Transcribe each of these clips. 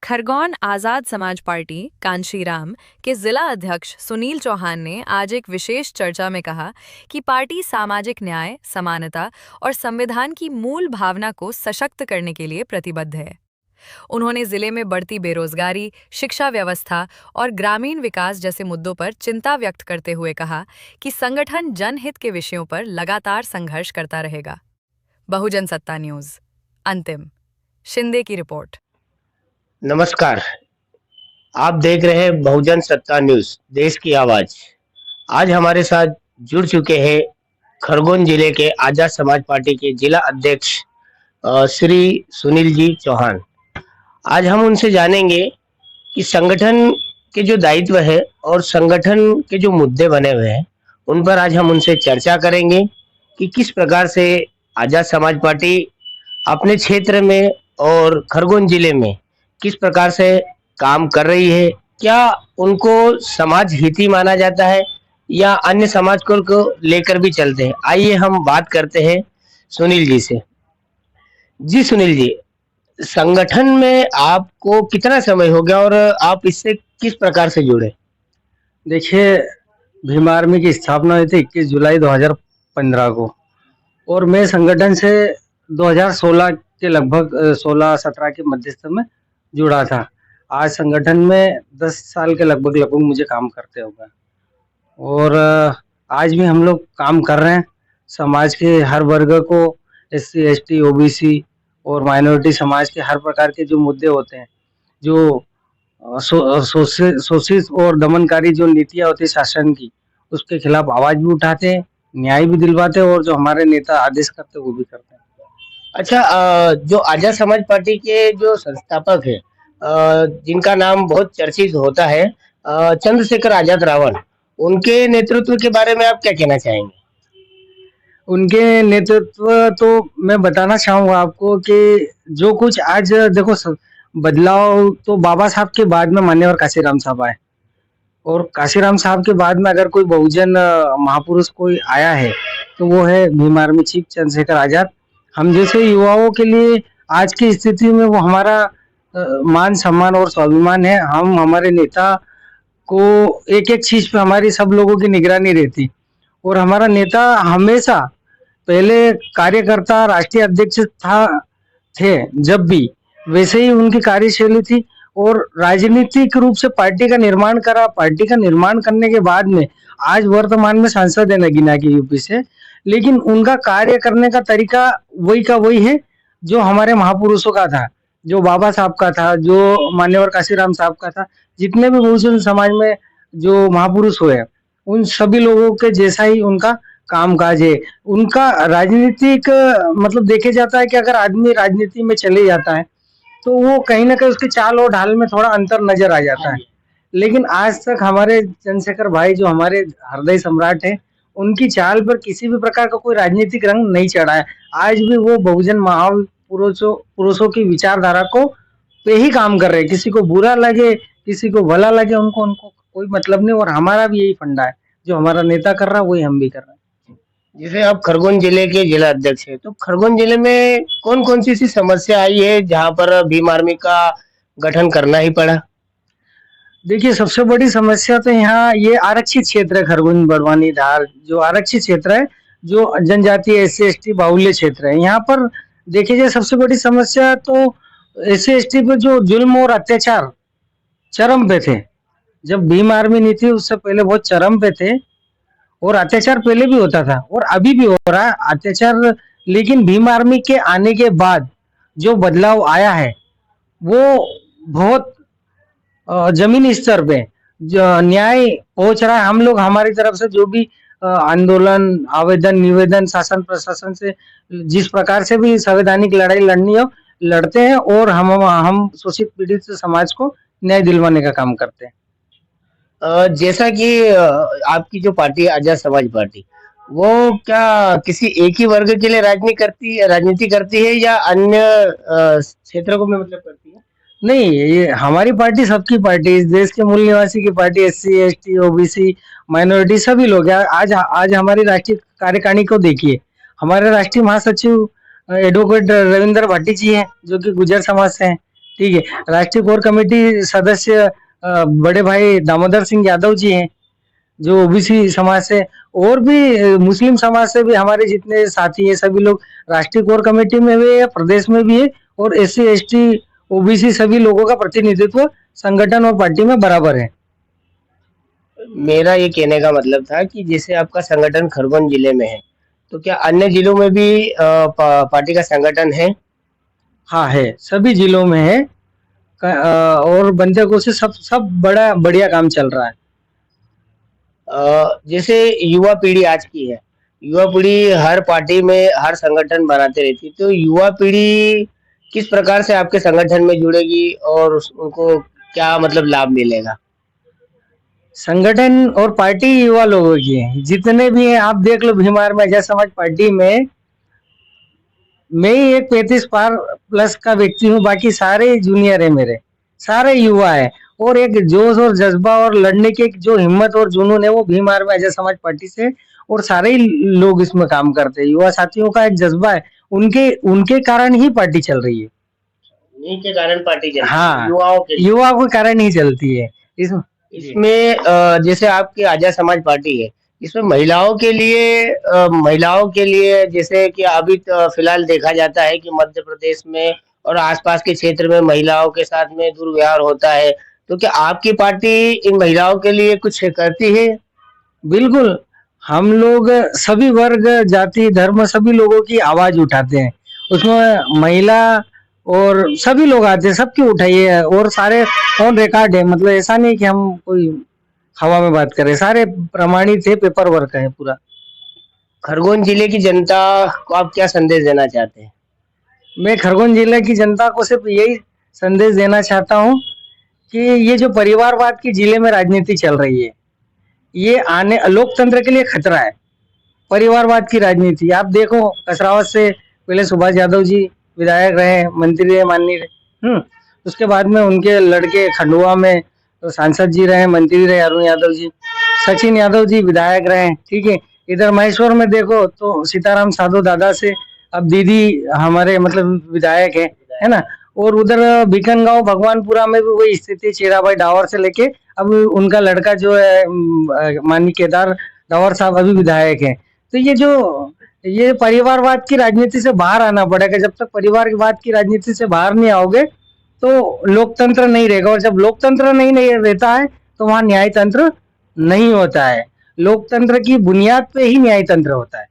खरगोन आज़ाद समाज पार्टी कांशीराम के जिला अध्यक्ष सुनील चौहान ने आज एक विशेष चर्चा में कहा कि पार्टी सामाजिक न्याय, समानता और संविधान की मूल भावना को सशक्त करने के लिए प्रतिबद्ध है। उन्होंने जिले में बढ़ती बेरोजगारी, शिक्षा व्यवस्था और ग्रामीण विकास जैसे मुद्दों पर चिंता व्यक्त करते हुए कहा कि संगठन जनहित के विषयों पर लगातार संघर्ष करता रहेगा। बहुजन सत्ता न्यूज़। अंतिम शिंदे की रिपोर्ट। नमस्कार, आप देख रहे हैं बहुजन सत्ता न्यूज, देश की आवाज। आज हमारे साथ जुड़ चुके हैं खरगोन जिले के आजाद समाज पार्टी के जिला अध्यक्ष श्री सुनील जी चौहान। आज हम उनसे जानेंगे कि संगठन के जो दायित्व है और संगठन के जो मुद्दे बने हुए हैं उन पर आज हम उनसे चर्चा करेंगे कि किस प्रकार से आजाद समाज पार्टी अपने क्षेत्र में और खरगोन जिले में किस प्रकार से काम कर रही है। क्या उनको समाज हिती माना जाता है या अन्य समाज को लेकर भी चलते हैं। आइए हम बात करते हैं सुनील जी से। जी सुनील जी, संगठन में आपको कितना समय हो गया और आप इससे किस प्रकार से जुड़े? देखिए, भीम आर्मी की स्थापना हुई थी 21 जुलाई 2015 को और मैं संगठन से 2016 के लगभग 16-17 के मध्यस्थ में जुड़ा था। आज संगठन में 10 साल के लगभग मुझे काम करते हो गए और आज भी हम लोग काम कर रहे हैं। समाज के हर वर्ग को, SC, ST, OBC और माइनॉरिटी समाज के हर प्रकार के जो मुद्दे होते हैं, जो शोषित और दमनकारी जो नीतियाँ होती है शासन की, उसके खिलाफ आवाज भी उठाते हैं, न्याय भी दिलवाते हैं और जो हमारे नेता आदेश करते हैं वो भी करते हैं। अच्छा, जो आजाद समाज पार्टी के जो संस्थापक है, जिनका नाम बहुत चर्चित होता है, चंद्रशेखर आजाद रावण, उनके नेतृत्व के बारे में आप क्या कहना चाहेंगे? उनके नेतृत्व तो मैं बताना चाहूँगा आपको कि जो कुछ आज देखो बदलाव तो बाबा साहब के बाद में मान्यवर काशीराम साहब आए और काशीराम साहब के बाद में अगर कोई बहुजन महापुरुष कोई आया है तो वो है भीम आर्मी चीफ चंद्रशेखर आजाद। हम जैसे युवाओं के लिए आज की स्थिति में वो हमारा मान सम्मान और स्वाभिमान है। हम हमारे नेता को एक एक चीज पे हमारी सब लोगों की निगरानी रहती और हमारा नेता हमेशा पहले कार्यकर्ता राष्ट्रीय अध्यक्ष थे जब भी, वैसे ही उनकी कार्यशैली थी और राजनीतिक रूप से पार्टी का निर्माण करा। पार्टी का निर्माण करने के बाद में आज वर्तमान में सांसद है नगीना की यूपी से, लेकिन उनका कार्य करने का तरीका वही का वही है जो हमारे महापुरुषों का था, जो बाबा साहब का था, जो मान्यवर काशीराम साहब का था। जितने भी बहुजन समाज में जो महापुरुष हुए उन सभी लोगों के जैसा ही उनका कामकाज है। उनका राजनीतिक मतलब देखे जाता है कि अगर आदमी राजनीति में चले जाता है तो वो कहीं ना कहीं उसके चाल और ढाल में थोड़ा अंतर नजर आ जाता है, लेकिन आज तक हमारे चंद्रशेखर भाई जो हमारे हृदय सम्राट है, उनकी चाल पर किसी भी प्रकार का कोई राजनीतिक रंग नहीं चढ़ा है। आज भी वो बहुजन महापुरुषों की विचारधारा को पे ही काम कर रहे हैं। किसी को बुरा लगे, किसी को भला लगे, उनको कोई मतलब नहीं। और हमारा भी यही फंडा है, जो हमारा नेता कर रहा है वही हम भी कर रहे हैं। जैसे आप खरगोन जिले के जिला अध्यक्ष है, तो खरगोन जिले में कौन कौन सी समस्या आई है जहां पर भीम आर्मी का गठन करना ही पड़ा? देखिए, सबसे बड़ी समस्या तो यहाँ ये आरक्षित क्षेत्र है। खरगोन, बड़वानी, धार जो आरक्षित क्षेत्र है, जो जनजातीय SC, ST बाहुल्य क्षेत्र है, यहाँ पर देखिए जाए सबसे बड़ी समस्या तो SC, ST पे जो जुल्म और अत्याचार चरम पे थे। जब भीम आर्मी नहीं थी उससे पहले बहुत चरम पे थे और अत्याचार पहले भी होता था और अभी भी हो रहा है अत्याचार। लेकिन भीम आर्मी के आने के बाद जो बदलाव आया है वो बहुत जमीनी स्तर पे न्याय पहुंच रहा है। हम लोग हमारी तरफ से जो भी आंदोलन, आवेदन, निवेदन शासन प्रशासन से जिस प्रकार से भी संवैधानिक लड़ाई लड़नी हो लड़ते हैं और हम शोषित पीड़ित समाज को न्याय दिलवाने का काम करते हैं। जैसा कि आपकी जो पार्टी आजाद समाज पार्टी, वो क्या किसी एक ही वर्ग के लिए राजनीति करती है या अन्य क्षेत्रों को भी मतलब करती है? नहीं, ये हमारी पार्टी सबकी पार्टी, इस देश के मूल निवासी की party, SC, ST, OBC, minority सभी लोग हैं। आज हमारी राष्ट्रीय कार्यकारिणी को देखिए, हमारे राष्ट्रीय महासचिव एडवोकेट रविंद्र भाटी जी हैं जो कि गुर्जर समाज से हैं। ठीक है। राष्ट्रीय कोर कमेटी सदस्य बड़े भाई दामोदर सिंह यादव जी हैं, जो ओबीसी समाज से, और भी मुस्लिम समाज से भी हमारे जितने साथी हैं सभी लोग राष्ट्रीय कोर कमेटी में भी है, प्रदेश में भी है, और एससी एसटी ओबीसी सभी लोगों का प्रतिनिधित्व संगठन और पार्टी में बराबर है। मेरा ये कहने का मतलब था कि जैसे आपका संगठन खरगोन जिले में है, तो क्या अन्य जिलों में भी पार्टी का संगठन है? हाँ है, सभी जिलों में है। और बनते को से सब बड़ा बढ़िया काम चल रहा है। जैसे युवा पीढ़ी आज की है, युवा पीढ़ी हर पार्टी में हर संगठन बनाते रहती है, तो युवा पीढ़ी किस प्रकार से आपके संगठन में जुड़ेगी और उनको क्या मतलब लाभ मिलेगा? संगठन और पार्टी युवा लोगों की है, जितने भी हैं आप देख लो, भीमार में आजाद समाज पार्टी में मैं ही एक 35 पार प्लस का व्यक्ति हूँ, बाकी सारे जूनियर है मेरे, सारे युवा है। और एक जोश और जज्बा और लड़ने की एक जो हिम्मत और जुनून है वो भीम आर्मी आजाद समाज पार्टी से, और सारे ही लोग इसमें काम करते हैं। युवा साथियों का एक जज्बा है, उनके उनके कारण ही पार्टी चल रही है। इन्हीं के कारण पार्टी चलती है, हाँ, युवाओं के कारण ही चलती है। इसमें जैसे आपकी आजाद समाज पार्टी है, इसमें महिलाओं के लिए जैसे कि अभी फिलहाल देखा जाता है कि मध्य प्रदेश में और आसपास के क्षेत्र में महिलाओं के साथ में दुर्व्यवहार होता है, तो क्या आपकी पार्टी इन महिलाओं के लिए कुछ करती है? बिल्कुल, हम लोग सभी वर्ग, जाति, धर्म सभी लोगों की आवाज उठाते हैं। उसमें महिला और सभी लोग आते हैं, सबकी उठाइए, और सारे ऑन रिकॉर्ड है। मतलब ऐसा नहीं कि हम कोई हवा में बात करें, सारे प्रमाणित है, पेपर वर्क है पूरा। खरगोन जिले की जनता को आप क्या संदेश देना चाहते हैं? मैं खरगोन जिले की जनता को सिर्फ यही संदेश देना चाहता हूँ कि ये जो परिवारवाद की जिले में राजनीति चल रही है, ये आने लोकतंत्र के लिए खतरा है। परिवारवाद की राजनीति आप देखो, कसरावत से पहले सुभाष यादव जी विधायक रहे, मंत्री रहे, माननीय रहे, उसके बाद में उनके लड़के खंडुआ में तो सांसद जी रहे, मंत्री रहे, अरुण यादव जी, सचिन यादव जी विधायक रहे, ठीक है। इधर महेश्वर में देखो तो सीताराम साधु दादा से अब दीदी हमारे मतलब विधायक है ना। और उधर बीकनगांव भगवानपुरा में भी वही स्थिति, चेराभाई डावर से लेके अब उनका लड़का जो है माननीय केदार डावर साहब अभी विधायक है। तो ये परिवारवाद की राजनीति से बाहर आना पड़ेगा। जब तक परिवारवाद की राजनीति से बाहर नहीं आओगे तो लोकतंत्र नहीं रहेगा, और जब लोकतंत्र नहीं रहता है तो वहां न्याय तंत्र नहीं होता है। लोकतंत्र की बुनियाद पे ही न्याय तंत्र होता है।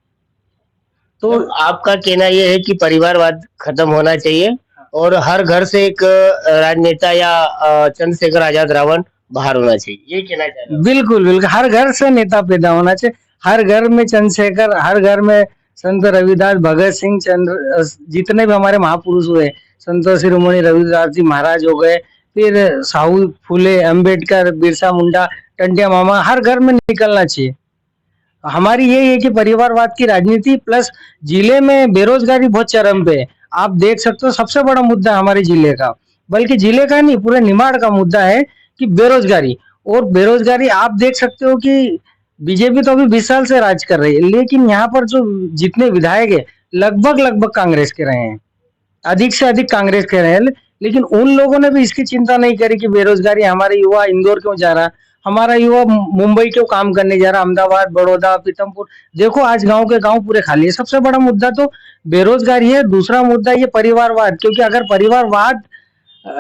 तो आपका कहना यह है कि परिवारवाद खत्म होना चाहिए और हर घर से एक राजनेता या चंद्रशेखर आजाद रावण बाहर होना चाहिए, ये कहना चाह रहे हैं? बिल्कुल बिल्कुल, हर घर से नेता पैदा होना चाहिए, हर घर में चंद्रशेखर, हर घर में संत रविदास, भगत सिंह, चंद्र, जितने भी हमारे महापुरुष हुए, संत शिरोमणि रविदास जी महाराज हो गए, फिर साहू फुले, अंबेडकर, बिरसा मुंडा, टंटिया मामा, हर घर में निकलना चाहिए। हमारी यही है कि परिवारवाद की राजनीति प्लस जिले में बेरोजगारी बहुत चरम पे है। आप देख सकते हो, सबसे बड़ा मुद्दा हमारे जिले का, बल्कि जिले का नहीं पूरे निमाड़ का मुद्दा है कि बेरोजगारी। और बेरोजगारी आप देख सकते हो कि बीजेपी तो अभी 20 साल से राज कर रही है, लेकिन यहाँ पर जो जितने विधायक है लगभग कांग्रेस के रहे हैं, अधिक से अधिक कांग्रेस के रहे हैं। लेकिन उन लोगों ने भी इसकी चिंता नहीं करी कि बेरोजगारी, हमारे युवा इंदौर क्यों जा रहा, हमारा युवा मुंबई क्यों काम करने जा रहा, अहमदाबाद, बड़ौदा, पीतमपुर, देखो आज गांव के गांव पूरे खाली है। सबसे बड़ा मुद्दा तो बेरोजगारी है। दूसरा मुद्दा ये परिवारवाद, क्योंकि अगर परिवारवाद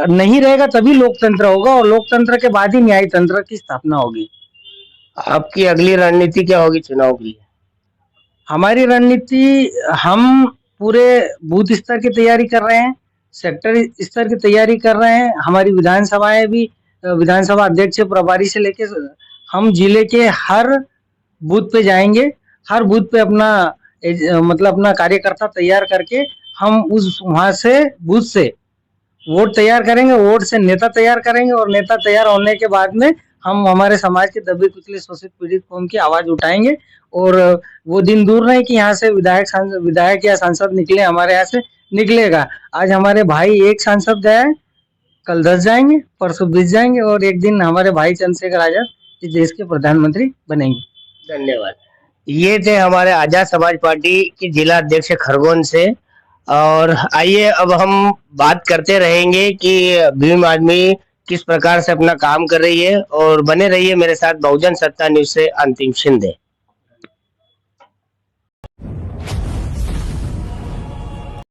नहीं रहेगा तभी लोकतंत्र होगा, और लोकतंत्र के बाद ही न्याय तंत्र की स्थापना होगी। आपकी अगली रणनीति क्या होगी चुनाव के लिए? हमारी रणनीति, हम पूरे बूथ स्तर की तैयारी कर रहे हैं, सेक्टर स्तर की तैयारी कर रहे हैं। हमारी विधानसभाएं भी, विधानसभा अध्यक्ष प्रभारी से लेके हम जिले के हर बूथ पे जाएंगे, हर बूथ पे अपना मतलब अपना कार्यकर्ता तैयार करके हम उस वहां से बूथ से वोट तैयार करेंगे, वोट से नेता तैयार करेंगे, और नेता तैयार होने के बाद में हम हमारे समाज के दबे कुचले शोषित पीड़ित कौम की आवाज उठाएंगे। और वो दिन दूर नहीं कि यहाँ से विधायक या सांसद निकले, हमारे यहाँ से निकलेगा। आज हमारे भाई एक सांसद गया है, कल 10 जाएंगे, परसों 20 जाएंगे, और एक दिन हमारे भाई चंद्रशेखर आजाद इस देश के प्रधानमंत्री बनेंगे। धन्यवाद। ये थे हमारे आजाद समाज पार्टी के जिला अध्यक्ष खरगोन से और आइए अब हम बात करते रहेंगे कि भीम आर्मी किस प्रकार से अपना काम कर रही है, और बने रहिए मेरे साथ बहुजन सत्ता न्यूज से अंतिम शिंदे।